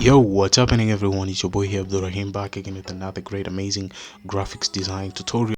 Yo, what's happening everyone? It's your boy here, Abdurrahim, back again with another great, amazing graphics design tutorial.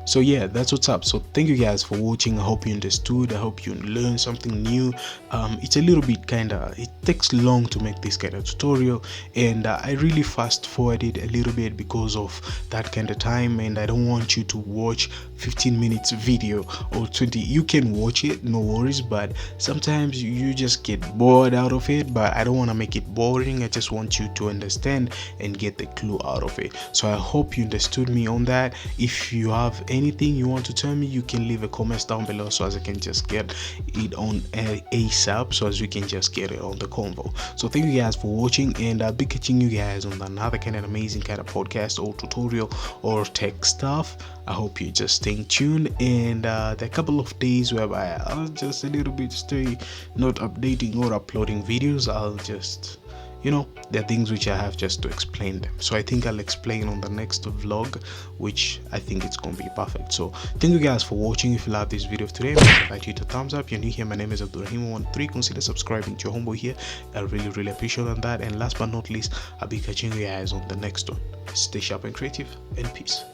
So yeah, that's what's up. So thank you guys for watching. I hope you understood. I hope you learned something new. It's a little bit it takes long to make this kind of tutorial, and I really fast forwarded a little bit because of that kind of time, and I don't want you to watch 15 minutes video or 20. You can watch it, no worries, but sometimes you just get bored out of it. But I don't want to make it boring. I just want you to understand and get the clue out of it. So I hope you understood me on that. If you have anything you want to tell me, you can leave a comment down below so as I can just get it on ASAP, so as we can just get it on the convo. So thank you guys for watching, and I'll be catching you guys on another kind of amazing kind of podcast or tutorial or tech stuff. I hope you just stay tuned, and there are a couple of days whereby I'll just a little bit stay not updating or uploading videos. I'll just there are things which I have just to explain them. So I think I'll explain on the next vlog, which I think it's gonna be perfect. So thank you guys for watching. If you love this video today, I invite you to thumbs up. You're new here, my name is Abdurrahim13. Consider subscribing to your homeboy here. I really appreciate on that. And last but not least, I'll be catching you guys on the next one. Stay sharp and creative, and peace.